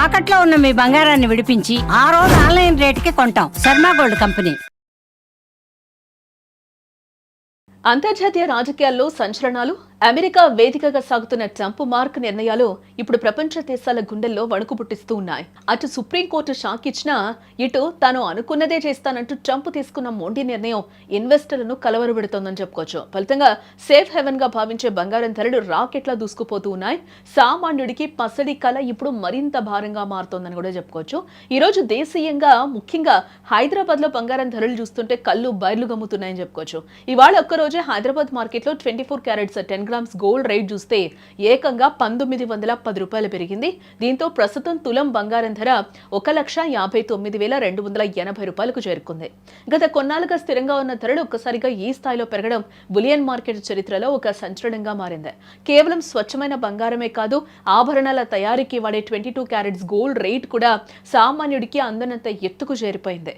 తాకట్లో ఉన్న మీ బంగారాన్ని విడిపించి ఆ రోజు ఆన్లైన్ రేటుకి కొంటాం. Sharma gold company. అంతర్జాతీయ రాజకీయాల్లో సంచలనాలు, అమెరికా వేదికగా సాగుతున్న ట్రంప్ మార్క్ నిర్ణయాలు ఇప్పుడు ప్రపంచ దేశాల గుండెల్లో వణుకు పుట్టిస్తూ ఉన్నాయి. అటు సుప్రీంకోర్టు షాక్ ఇచ్చినా, ఇటు తాను అనుకున్నదే చేస్తానంటూ ట్రంప్ తీసుకున్న మొండి నిర్ణయం ఇన్వెస్టర్లను కలవరపెడుతోందని చెప్పుకోవచ్చు. ఫలితంగా సేఫ్ హెవెన్ గా భావించే బంగారం ధరలు రాకెట్లా దూసుకుపోతూ ఉన్నాయి. సామాన్యుడికి పసడి కల ఇప్పుడు మరింత భారంగా మారుతోందని కూడా చెప్పుకోవచ్చు. ఈ రోజు దేశీయంగా ముఖ్యంగా హైదరాబాద్ లో బంగారం ధరలు చూస్తుంటే కళ్ళు బయర్లు గమ్ముతున్నాయని చెప్పుకోవచ్చు. ఇవాళ ఒక్కరోజు హైదరాబాద్ మార్కెట్ లో 24 క్యారెట్స్ 10 గ్రామ్స్ గోల్డ్ రేట్ చూస్తే ఏకంగా 1910 రూపాయలు పెరిగింది. దీంతో ప్రస్తుతం తులం బంగారం ధర 1,59,280 రూపాయలకు చేరుకుంది. గత కొన్నాళ్ళుగా స్థిరంగా ఉన్న ధరలు ఒక్కసారిగా ఈ స్థాయిలో పెరగడం బులియన్ మార్కెట్ చరిత్రలో ఒక సంచలనంగా మారింది. కేవలం స్వచ్ఛమైన బంగారమే కాదు, ఆభరణాల తయారీకి వాడే 22 క్యారెట్స్ గోల్డ్ రేట్ కూడా సామాన్యుడికి అందనంత ఎత్తుకు చేరిపోయింది.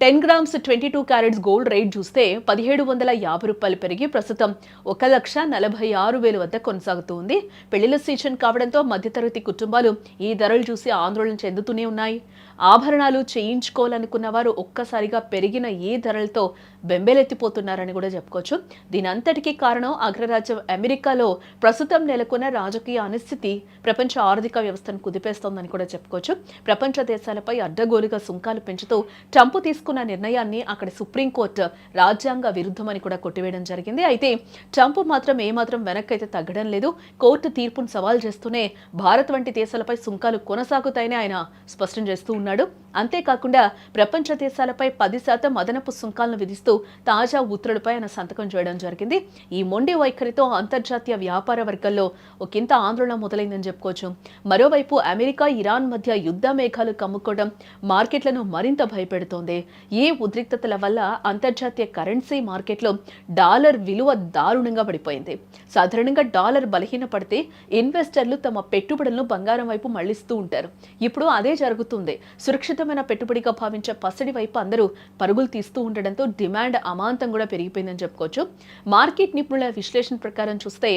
10 గ్రామ్స్ 22 క్యారెట్స్ గోల్డ్ రేట్ చూస్తే 1,750 రూపాయలు పెరిగి ప్రస్తుతం 1,46,000 వద్ద కొనసాగుతోంది. పెళ్లిళ్ల సీజన్ కావడంతో మధ్యతరగతి కుటుంబాలు ఈ ధరలు చూసి ఆందోళన చెందుతూనే ఉన్నాయి. ఆభరణాలు చేయించుకోవాలనుకున్న వారు ఒక్కసారిగా పెరిగిన ఈ ధరలతో బెంబేలెత్తిపోతున్నారని కూడా చెప్పుకోవచ్చు. దీని అంతటికీ కారణం అగ్రరాజ్యం అమెరికాలో ప్రస్తుతం నెలకొన్న రాజకీయ అనిశ్చితి ప్రపంచ ఆర్థిక వ్యవస్థను కుదిపేస్తోందని కూడా చెప్పుకోవచ్చు. ప్రపంచ దేశాలపై అడ్డగోలుగా సుంకాలు పెంచుతూ ట్రంప్ తీసుకున్న నిర్ణయాన్ని అక్కడ సుప్రీంకోర్టు రాజ్యాంగ విరుద్ధమని కూడా కొట్టివేయడం జరిగింది. అయితే ట్రంప్ మాత్రం ఏమాత్రం వెనక్కైతే తగ్గడం లేదు. కోర్టు తీర్పును సవాల్ చేస్తూనే భారత్ వంటి దేశాలపై సుంకాలు కొనసాగుతాయని ఆయన స్పష్టం చేస్తూ ఉన్నాడు. అంతేకాకుండా ప్రపంచ దేశాలపై 10% అదనపు సుంకాలను విధిస్తూ తాజా ఉత్తర్వులపై ఆయన సంతకం చేయడం జరిగింది. ఈ మొండి వైఖరితో అంతర్జాతీయ వ్యాపార వర్గాల్లో ఒకంత ఆందోళన మొదలైందని చెప్పుకోవచ్చు. మరోవైపు అమెరికా ఇరాన్ మధ్య యుద్ధ మేఘాలు కమ్ముకోవడం మార్కెట్లను మరింత భయపెడుతోంది. ఈ ఉద్రిక్తతల వల్ల అంతర్జాతీయ కరెన్సీ మార్కెట్లో డాలర్ విలువ దారుణంగా పడిపోయింది. సాధారణంగా డాలర్ బలహీనపడితే ఇన్వెస్టర్లు తమ పెట్టుబడులను బంగారం వైపు మళ్లిస్తూ ఉంటారు. ఇప్పుడు అదే జరుగుతుంది. సురక్షితమైన పెట్టుబడిగా భావించే పసిడి వైపు అందరూ పరుగులు తీస్తూ ఉండడంతో డిమాండ్ అమాంతం కూడా పెరిగిపోయిందని చెప్పుకోవచ్చు. మార్కెట్ నిపుణుల విశ్లేషణ ప్రకారం చూస్తే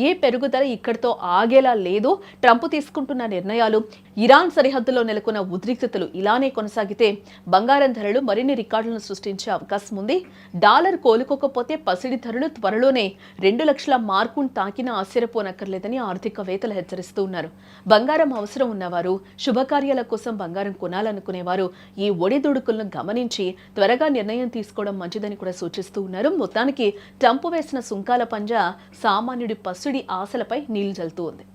ఏ పెరుగుదల ఇక్కడితో ఆగేలా లేదు. ట్రంప్ తీసుకుంటున్న నిర్ణయాలు, ఇరాన్ సరిహద్దులో నెలకొన్న ఉద్రిక్తతలు ఇలానే కొనసాగితే బంగారం ధరలు మరిన్ని రికార్డులను సృష్టించే అవకాశం ఉంది. డాలర్ కోలుకోకపోతే పసిడి ధరలు త్వరలోనే 2 లక్షల మార్కును తాకినా ఆశ్చర్యపోనక్కర్లేదని ఆర్థికవేత్తలు హెచ్చరిస్తూ ఉన్నారు. బంగారం అవసరం ఉన్నవారు, శుభకార్యాల కోసం బంగారం కొనాలనుకునేవారు ఈ ఒడిదుడుకులను గమనించి త్వరగా నిర్ణయం తీసుకోవడం మంచిదని కూడా సూచిస్తూ ఉన్నారు. మొత్తానికి ట్రంప్ వేసిన సుంకాల పంజా సామాన్యుడి పసిడి ఆశలపై నీళ్లు జల్లుతూ ఉంది.